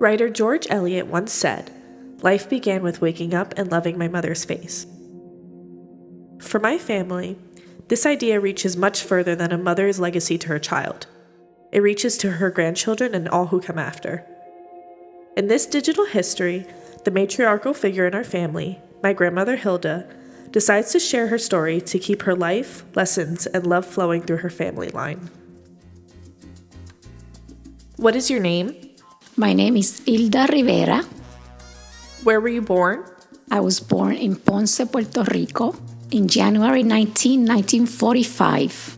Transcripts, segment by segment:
Writer George Eliot once said, "Life began with waking up and loving my mother's face." For my family, this idea reaches much further than a mother's legacy to her child. It reaches to her grandchildren and all who come after. In this digital history, the matriarchal figure in our family, my grandmother Hilda, decides to share her story to keep her life, lessons, and love flowing through her family line. What is your name? My name is Hilda Rivera. Where were you born? I was born in Ponce, Puerto Rico in January 1945.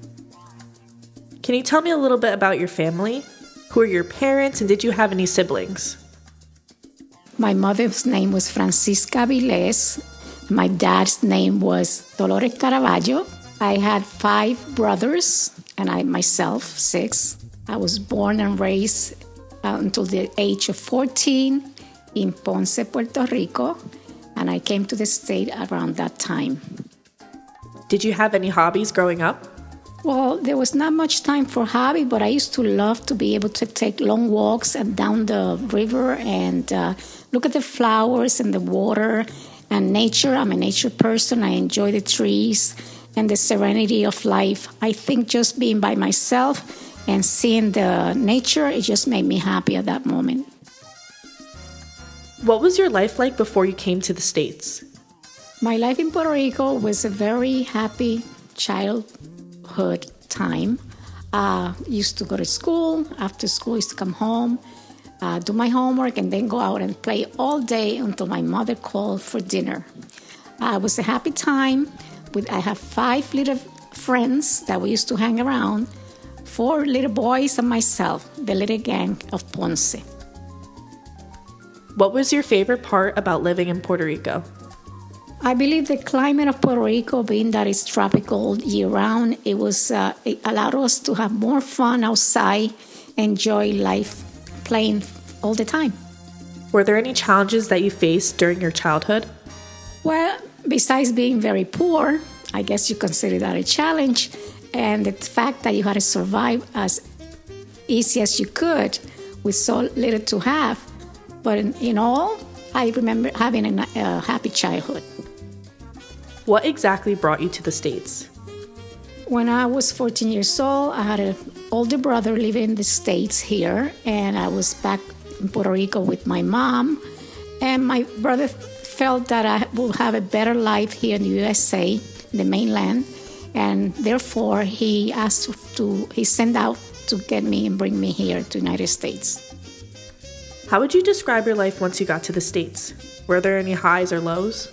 Can you tell me a little bit about your family? Who are your parents, and did you have any siblings? My mother's name was Francisca Vilés. My dad's name was Dolores Caravaggio. I had 5 brothers, and I myself 6. I was born and raised until the age of 14 in Ponce, Puerto Rico, and I came to the state around that time. Did you have any hobbies growing up? Well, there was not much time for hobby, but I used to love to be able to take long walks and down the river and look at the flowers and the water and nature. I'm a nature person. I enjoy the trees and the serenity of life. I think just being by myself and seeing the nature, it just made me happy at that moment. What was your life like before you came to the States? My life in Puerto Rico was a very happy childhood time. Used to go to school. After school, used to come home, do my homework, and then go out and play all day until my mother called for dinner. It was a happy time. I have 5 little friends that we used to hang around, 4 little boys and myself, the little gang of Ponce. What was your favorite part about living in Puerto Rico? I believe the climate of Puerto Rico, being that it's tropical year-round, it allowed us to have more fun outside, enjoy life, playing all the time. Were there any challenges that you faced during your childhood? Well, besides being very poor, I guess you consider that a challenge, and the fact that you had to survive as easy as you could with so little to have. But in all, I remember having a happy childhood. What exactly brought you to the States? When I was 14 years old, I had an older brother living in the States here, and I was back in Puerto Rico with my mom. And my brother felt that I would have a better life here in the USA, the mainland, and therefore he sent out to get me and bring me here to the United States. How would you describe your life once you got to the States? Were there any highs or lows?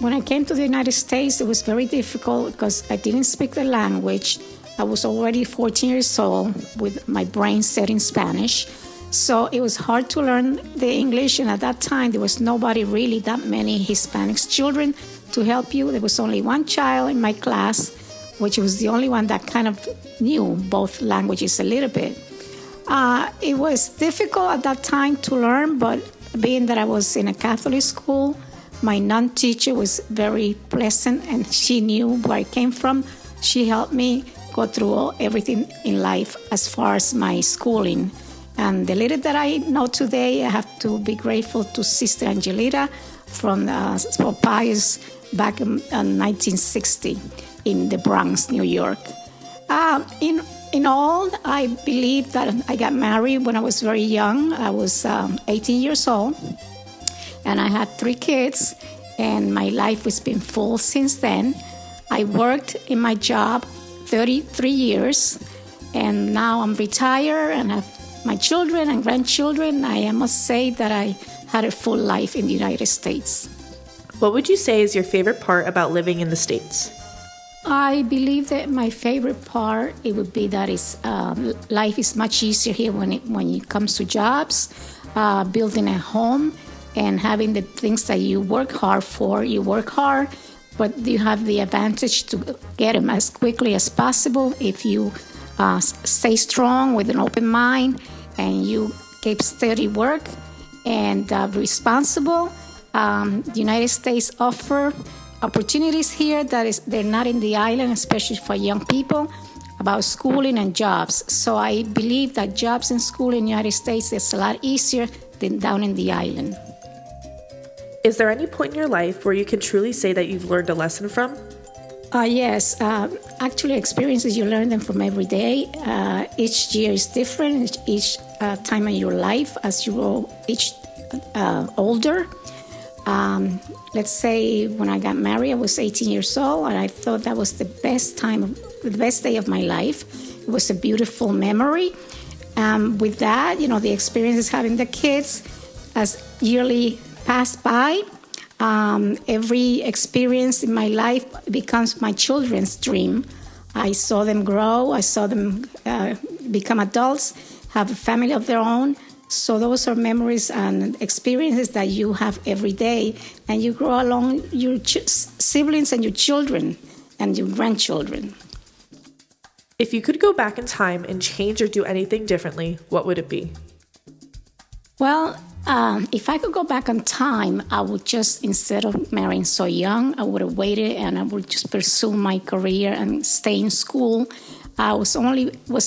When I came to the United States, it was very difficult because I didn't speak the language. I was already 14 years old with my brain set in Spanish. So it was hard to learn the English. And at that time, there was nobody really, that many Hispanic children to help you. There was only one child in my class, which was the only one that kind of knew both languages a little bit. It was difficult at that time to learn, but being that I was in a Catholic school, my nun teacher was very pleasant, and she knew where I came from. She helped me go through everything in life as far as my schooling. And the little that I know today, I have to be grateful to Sister Angelita from St. Pius back in 1960 in the Bronx, New York. In all, I believe that I got married when I was very young. I was 18 years old, and I had 3 kids, and my life has been full since then. I worked in my job 33 years, and now I'm retired and have my children and grandchildren. I must say that I had a full life in the United States. What would you say is your favorite part about living in the States? I believe that my favorite part, it would be that life is much easier here when it comes to jobs, building a home, and having the things that you work hard for. You work hard, but you have the advantage to get them as quickly as possible if you stay strong with an open mind and you keep steady work and responsible. The United States offer opportunities here they're not in the island, especially for young people. about schooling and jobs. So I believe that jobs and school in the United States is a lot easier than down in the island. Is there any point in your life where you can truly say that you've learned a lesson from? Yes, actually experiences, you learn them from every day. Each year is different, each time in your life as you grow older. Let's say when I got married, I was 18 years old, and I thought that was the best day of my life. It was a beautiful memory. With that, the experiences having the kids, as yearly passed by, every experience in my life becomes my children's dream. I saw them grow. I saw them become adults, have a family of their own. So those are memories and experiences that you have every day, and you grow along your siblings and your children and your grandchildren. If you could go back in time and change or do anything differently, what would it be? Well, if I could go back in time, I would just, instead of marrying so young, I would have waited and I would just pursue my career and stay in school. I was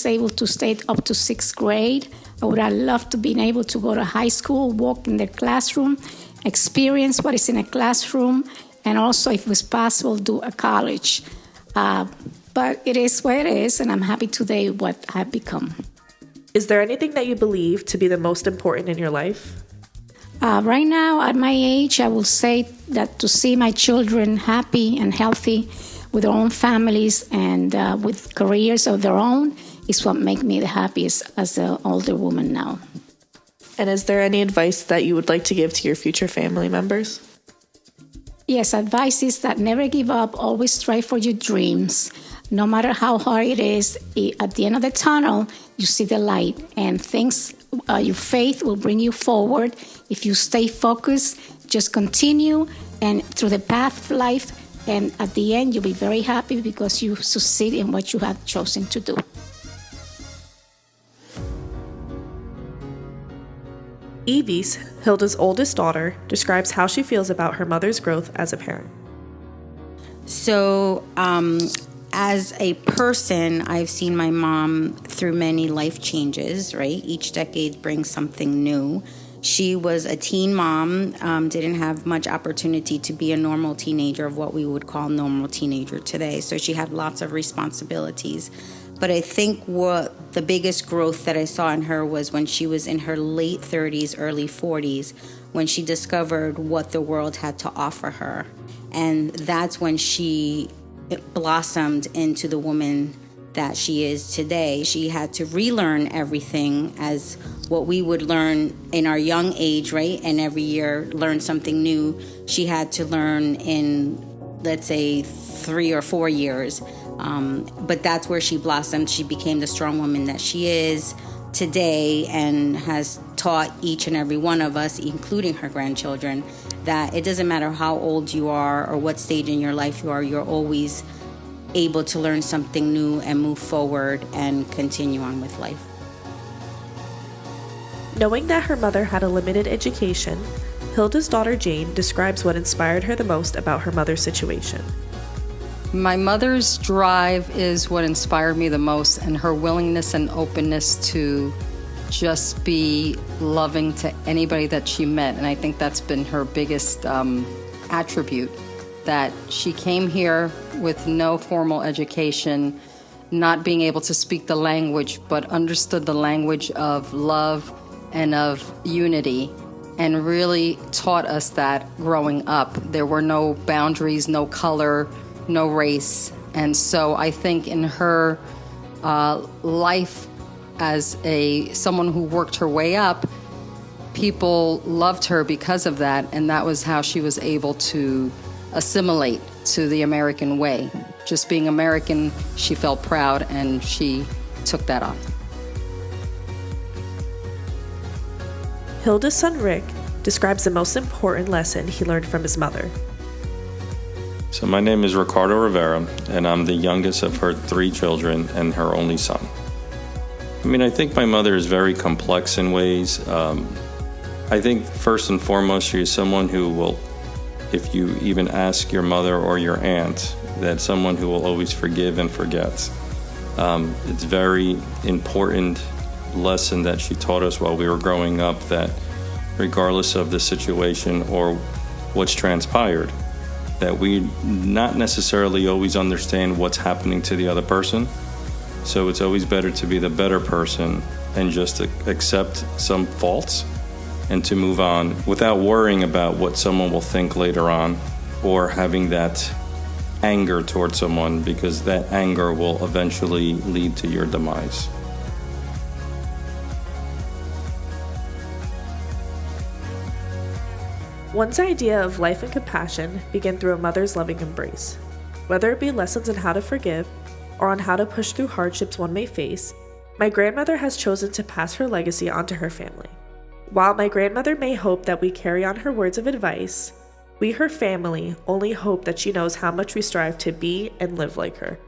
able to stay up to 6th grade. I would have loved to be able to go to high school, walk in the classroom, experience what is in a classroom, and also, if it was possible, do a college. But it is what it is, and I'm happy today what I've become. Is there anything that you believe to be the most important in your life? Right now, at my age, I will say that to see my children happy and healthy with their own families and with careers of their own is what makes me the happiest as an older woman now. And is there any advice that you would like to give to your future family members? Yes, advice is that never give up, always strive for your dreams. No matter how hard it is, at the end of the tunnel, you see the light, and your faith will bring you forward. If you stay focused, just continue and through the path of life, and at the end, you'll be very happy because you succeed in what you have chosen to do. Evie, Hilda's oldest daughter, describes how she feels about her mother's growth as a parent. So, as a person, I've seen my mom through many life changes, right? Each decade brings something new. She was a teen mom, didn't have much opportunity to be a normal teenager, of what we would call normal teenager today. So she had lots of responsibilities. But I think what the biggest growth that I saw in her was when she was in her late 30s, early 40s, when she discovered what the world had to offer her. And that's when she blossomed into the woman that she is today. She had to relearn everything as what we would learn in our young age, right? And every year learn something new. She had to learn in, let's say, 3 or 4 years. But that's where she blossomed. She became the strong woman that she is today, and has taught each and every one of us, including her grandchildren, that it doesn't matter how old you are or what stage in your life you are, you're always able to learn something new and move forward and continue on with life. Knowing that her mother had a limited education, Hilda's daughter Jane describes what inspired her the most about her mother's situation. My mother's drive is what inspired me the most, and her willingness and openness to just be loving to anybody that she met. And I think that's been her biggest attribute, that she came here with no formal education, not being able to speak the language, but understood the language of love and of unity, and really taught us that growing up. There were no boundaries, no color, no race. And so I think in her life as someone who worked her way up, people loved her because of that, and that was how she was able to assimilate to the American way. Just being American, she felt proud, and she took that on. Hilda's son Rick describes the most important lesson he learned from his mother. So my name is Ricardo Rivera, and I'm the youngest of her 3 children and her only son. I think my mother is very complex in ways. I think first and foremost, she is someone who will, if you even ask your mother or your aunt, that someone who will always forgive and forget. It's very important lesson that she taught us while we were growing up, that regardless of the situation or what's transpired, that we not necessarily always understand what's happening to the other person. So it's always better to be the better person and just accept some faults and to move on without worrying about what someone will think later on, or having that anger towards someone, because that anger will eventually lead to your demise. One's idea of life and compassion begin through a mother's loving embrace. Whether it be lessons on how to forgive or on how to push through hardships one may face, my grandmother has chosen to pass her legacy onto her family. While my grandmother may hope that we carry on her words of advice, we, her family, only hope that she knows how much we strive to be and live like her.